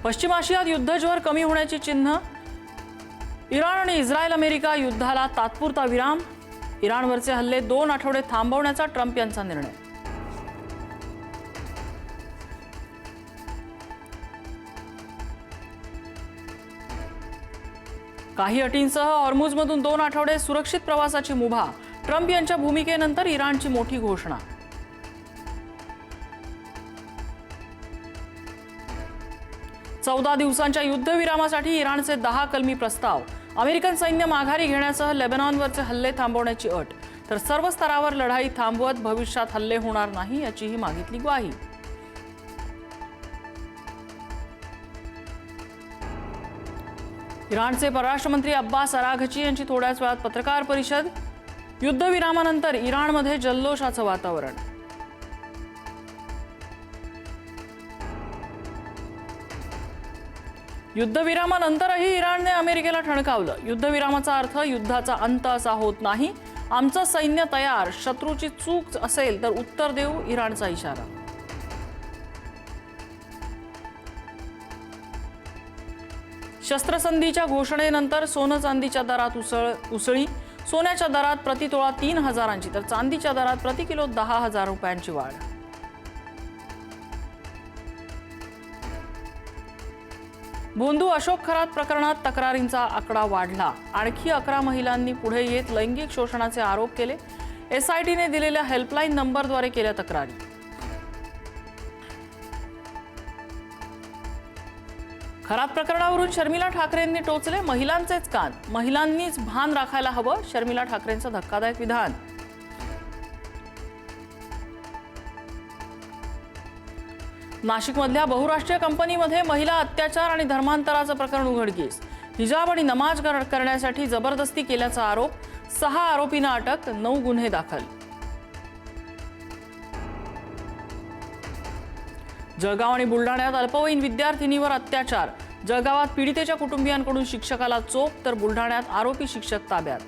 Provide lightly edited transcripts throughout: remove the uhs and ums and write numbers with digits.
पश्चिम आशियात युद्धज्वर कमी होण्याची चिन्ह। इराण आणि इस्रायल अमेरिका युद्धाला तात्पुरता विराम। इराणवरचे हल्ले 2 आठवडे थांबवण्याचा ट्रम्प यांचा निर्णय। काही अटींसह हॉर्मुझमधून 2 आठवडे सुरक्षित प्रवासाची मुभा। ट्रम्प यांच्या भूमिकेनंतर इराणची मोठी घोषणा। चौदा दिवसांच्या युद्धविरामासाठी इराणचे 10 कलमी प्रस्ताव। अमेरिकन सैन्य माघारी घेण्यासह लेबनॉनवरचे हल्ले थांबवण्याची अट। तर सर्व स्तरावर लढाई थांबवत भविष्यात हल्ले होणार नाही याचीही मागितली ग्वाही। इराणचे परराष्ट्र मंत्री अब्बास अराघची यांची थोड्याच वेळात पत्रकार परिषद। युद्धविरामानंतर इराणमध्ये जल्लोषाचं वातावरण। युद्धविरामानंतरही इराणने अमेरिकेला ठणकावलं। युद्धविरामाचा अर्थ युद्धाचा अंत असा होत नाही। आमचं सैन्य तयार, शत्रूची चूक असेल तर उत्तर देऊ, इराणचा इशारा। शस्त्रसंधीच्या घोषणेनंतर सोनं चांदीच्या दरात उसळी। सोन्याच्या दरात प्रति तोळा 3,000ची तर चांदीच्या दरात प्रति किलो 10,000 रुपयांची वाढ। भोंदू अशोक खरात प्रकरणात तक्रारींचा आकडा वाढला। आणखी 11 महिलांनी पुढे येत लैंगिक शोषणाचे आरोप केले। एसआयटीने दिलेल्या हेल्पलाईन नंबरद्वारे केल्या तक्रारी। खरात प्रकरणावरून शर्मिला ठाकरेंनी टोचले महिलांचेच कान। महिलांनीच भान राखायला हवं, शर्मिला ठाकरेंचं धक्कादायक विधान। नाशिकमधल्या बहुराष्ट्रीय कंपनीमध्ये महिला अत्याचार आणि धर्मांतराचं प्रकरण उघडकीस। हिजाब आणि नमाज करण्यासाठी जबरदस्ती केल्याचा आरोप। 6 आरोपींना अटक, 9 गुन्हे दाखल। जळगाव आणि बुलढाण्यात अल्पवयीन विद्यार्थिनीवर अत्याचार। जळगावात पीडितेच्या कुटुंबियांकडून शिक्षकाला चोप तर बुलढाण्यात आरोपी शिक्षक ताब्यात।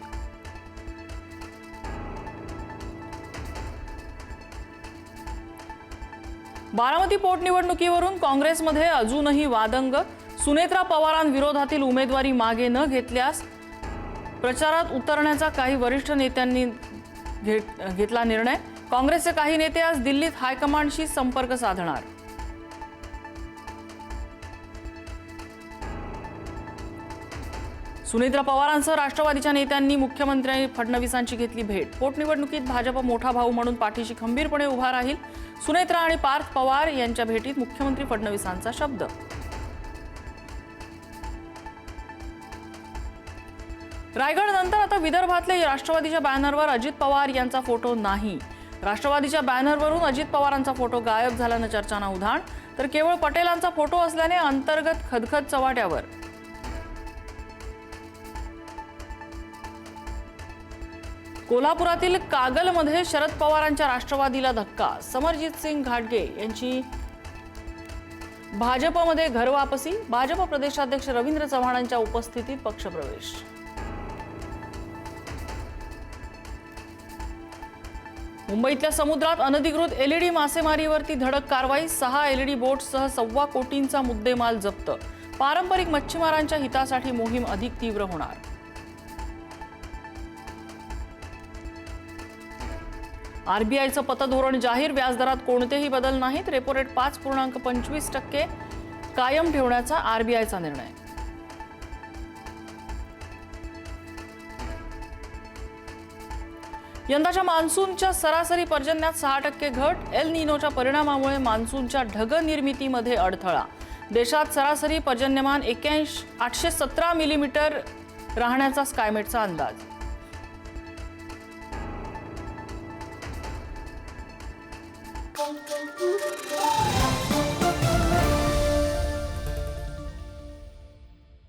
बारामती पोटनिवडणुकीवरून काँग्रेसमध्ये अजूनही वादंग। सुनेत्रा पवारांविरोधातील उमेदवारी मागे न घेतल्यास प्रचारात उतरण्याचा काही वरिष्ठ नेत्यांनी घेतला निर्णय। काँग्रेसचे काही नेते आज दिल्लीत हायकमांडशी संपर्क साधणार। सुनेत्रा पवारांसह राष्ट्रवादीच्या नेत्यांनी मुख्यमंत्री फडणवीसांची घेतली भेट। पोटनिवडणुकीत भाजप मोठा भाऊ म्हणून पाठीशी खंबीरपणे उभा राहील। सुनेत्रा आणि पार्थ पवार यांच्या भेटीत मुख्यमंत्री फडणवीसांचा शब्द। रायगड नंतर आता विदर्भातले राष्ट्रवादीच्या बॅनरवर अजित पवार यांचा फोटो नाही। राष्ट्रवादीच्या बॅनरवरून अजित पवारांचा फोटो गायब झाल्यानं चर्चांना उधाण। तर केवळ पटेलांचा फोटो असल्याने अंतर्गत खदखद चव्हाट्यावर। कोल्हापुरातील कागलमध्ये शरद पवारांच्या राष्ट्रवादीला धक्का। समरजित सिंग घाटगे यांची भाजपमध्ये घरवापसी। भाजप प्रदेशाध्यक्ष रवींद्र चव्हाणांच्या उपस्थितीत पक्षप्रवेश। मुंबईतल्या समुद्रात अनधिकृत एलईडी मासेमारीवरती धडक कारवाई। 6 एलईडी बोट्ससह 1.25 कोटींचा मुद्देमाल जप्त। पारंपरिक मच्छीमारांच्या हितासाठी मोहीम अधिक तीव्र होणार। आरबीआयचं पतधोरण जाहीर। व्याजदरात कोणतेही बदल नाहीत। रेपो रेट 5.25% कायम ठेवण्याचा आरबीआयचा निर्णय। यंदाच्या मान्सूनच्या सरासरी पर्जन्यात 6% घट। एल निनोच्या परिणामामुळे मान्सूनच्या ढग निर्मितीमध्ये अडथळा। देशात सरासरी पर्जन्यमान 817 मिलीमीटर राहण्याचा स्कायमेटचा अंदाज।